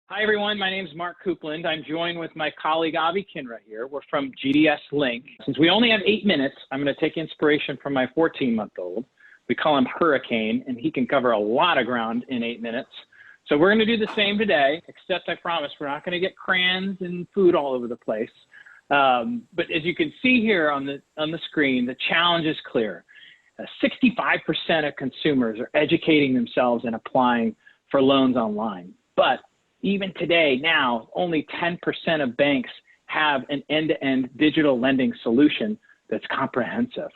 Hi, everyone. My name is Mark Coupland. I'm joined with my colleague, Avi Kinra here. We're from GDS Link. Since we only have 8 minutes, I'm going to take inspiration from my 14-month-old. We call him Hurricane, and he can cover a lot of ground in 8 minutes. So we're going to do the same today, except I promise we're not going to get crayons and food all over the place. But as you can see here on the screen, the challenge is clear. 65% of consumers are educating themselves and applying for loans online. But even today, now, only 10% of banks have an end-to-end digital lending solution that's comprehensive.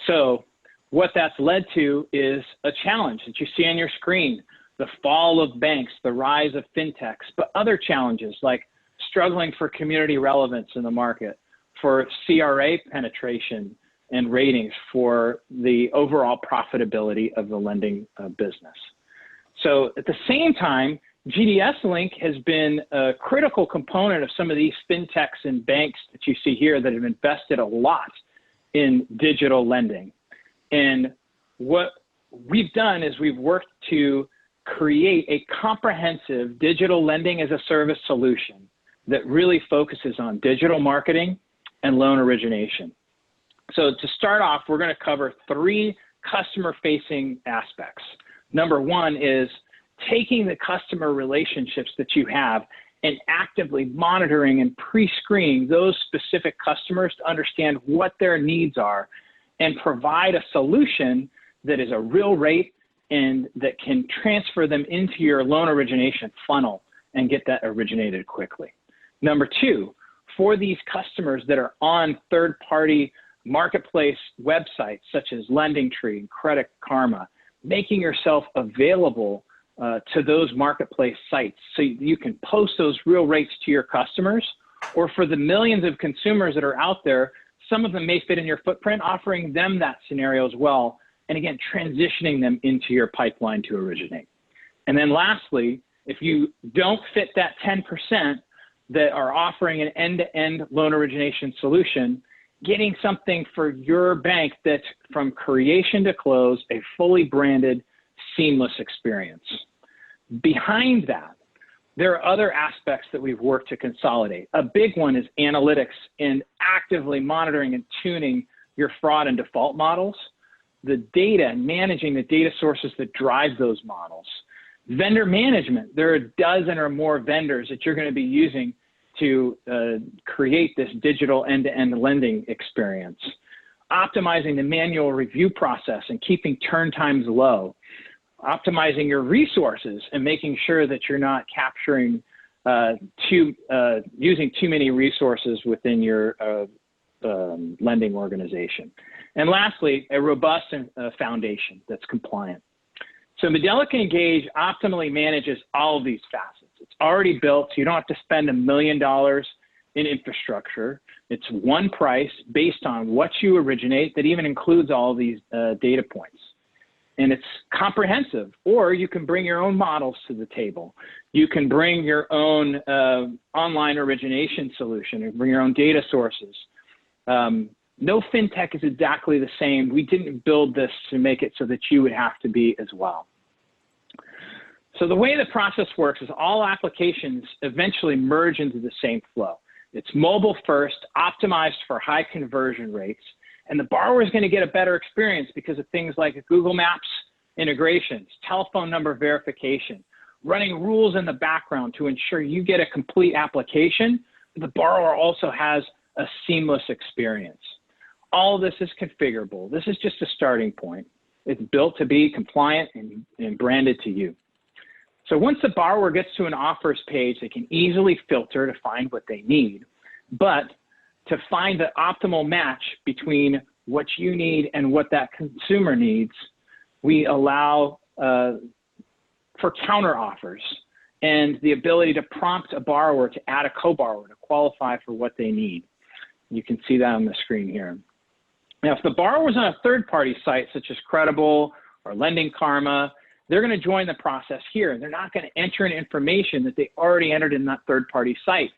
So what that's led to is a challenge that you see on your screen, the fall of banks, the rise of fintechs, but other challenges like struggling for community relevance in the market, for CRA penetration and ratings, for the overall profitability of the lending business. So at the same time, GDS Link has been a critical component of some of these fintechs and banks that you see here that have invested a lot in digital lending. And what we've done is we've worked to create a comprehensive digital lending as a service solution that really focuses on digital marketing and loan origination. So to start off, we're going to cover 3 customer-facing aspects. Number 1 is taking the customer relationships that you have and actively monitoring and pre-screening those specific customers to understand what their needs are and provide a solution that is a real rate and that can transfer them into your loan origination funnel and get that originated quickly. Number 2, for these customers that are on third-party marketplace websites such as LendingTree and Credit Karma, making yourself available to those marketplace sites so you can post those real rates to your customers, or for the millions of consumers that are out there, some of them may fit in your footprint, offering them that scenario as well, and again, transitioning them into your pipeline to originate. And then lastly, if you don't fit that 10% that are offering an end-to-end loan origination solution, getting something for your bank that's from creation to close, a fully branded, seamless experience. Behind that, there are other aspects that we've worked to consolidate. A big one is analytics and actively monitoring and tuning your fraud and default models, the data and managing the data sources that drive those models. Vendor management, there are a dozen or more vendors that you're going to be using to create this digital end-to-end lending experience. Optimizing the manual review process and keeping turn times low. Optimizing your resources and making sure that you're not capturing using too many resources within your lending organization. And lastly, a robust foundation that's compliant. So Modellica Engage optimally manages all of these facets. It's already built, so you don't have to spend $1 million in infrastructure. It's one price based on what you originate that even includes all of these data points. And it's comprehensive, or you can bring your own models to the table. You can bring your own online origination solution and bring your own data sources. No fintech is exactly the same. We didn't build this to make it so that you would have to be as well. So the way the process works is all applications eventually merge into the same flow. It's mobile first, optimized for high conversion rates, and the borrower is going to get a better experience because of things like Google Maps integrations, telephone number verification, running rules in the background to ensure you get a complete application. The borrower also has a seamless experience. All of this is configurable. This is just a starting point. It's built to be compliant and branded to you. So once the borrower gets to an offers page, they can easily filter to find what they need. But to find the optimal match between what you need and what that consumer needs, we allow for counter offers and the ability to prompt a borrower to add a co-borrower to qualify for what they need. You can see that on the screen here. Now, if the borrower is on a third-party site such as Credible or Lending Karma, they're going to join the process here. They're not going to enter in information that they already entered in that third-party site.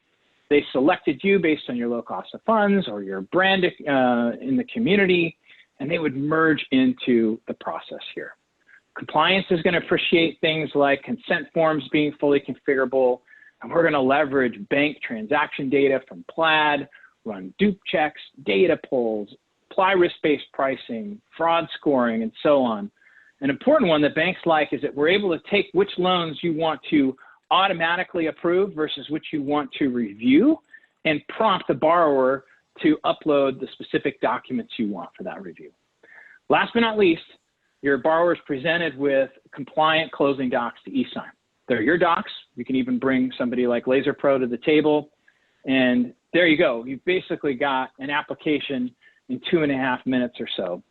They selected you based on your low cost of funds or your brand in the community, and they would merge into the process here. Compliance is going to appreciate things like consent forms being fully configurable, And we're going to leverage bank transaction data from Plaid, run dupe checks, data pulls, apply risk-based pricing, fraud scoring, and so on. An important one that banks like is that we're able to take which loans you want to automatically approve versus which you want to review and prompt the borrower to upload the specific documents you want for that review. Last but not least, your borrower is presented with compliant closing docs to e-sign. They're your docs. You can even bring somebody like Laser Pro to the table. And there you go. You've basically got an application in 2.5 minutes or so.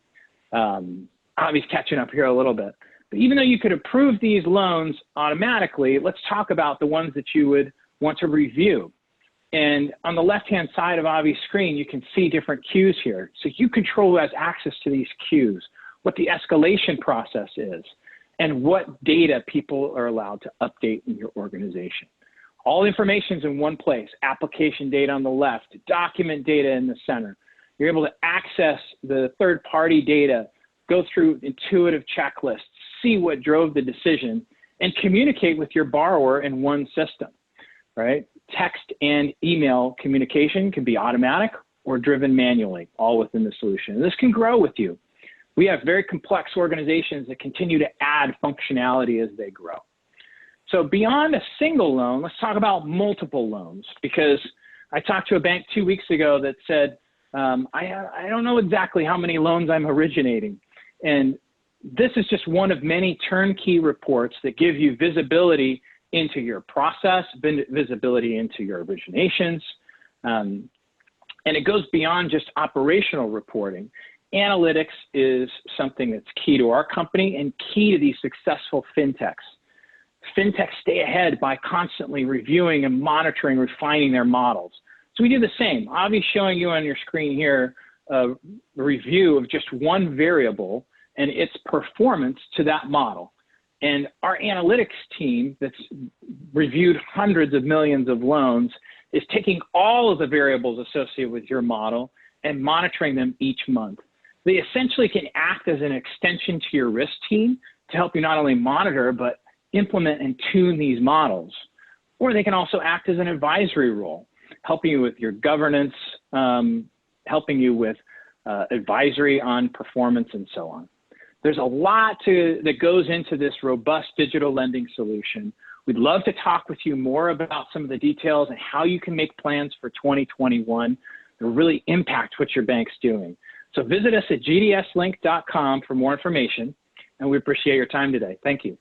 Avi's catching up here a little bit. But even though you could approve these loans automatically, let's talk about the ones that you would want to review. And on the left-hand side of Avi's screen, you can see different queues here. So you control who has access to these queues, what the escalation process is, and what data people are allowed to update in your organization. All information is in one place, application data on the left, document data in the center. You're able to access the third-party data, go through intuitive checklists, see what drove the decision, and communicate with your borrower in one system, right? Text and email communication can be automatic or driven manually, all within the solution. And this can grow with you. We have very complex organizations that continue to add functionality as they grow. So beyond a single loan, let's talk about multiple loans, because I talked to a bank 2 weeks ago that said, I don't know exactly how many loans I'm originating. And this is just one of many turnkey reports that give you visibility into your process, visibility into your originations. And it goes beyond just operational reporting. Analytics is something that's key to our company and key to these successful fintechs. Fintechs stay ahead by constantly reviewing and monitoring, refining their models. So we do the same. Avi's showing you on your screen here a review of just one variable and its performance to that model. And our analytics team that's reviewed hundreds of millions of loans is taking all of the variables associated with your model and monitoring them each month. They essentially can act as an extension to your risk team to help you not only monitor, but implement and tune these models. Or they can also act as an advisory role, helping you with your governance, helping you with advisory on performance and so on. There's a lot that goes into this robust digital lending solution. We'd love to talk with you more about some of the details and how you can make plans for 2021 that really impact what your bank's doing. So visit us at gdslink.com for more information, and we appreciate your time today. Thank you.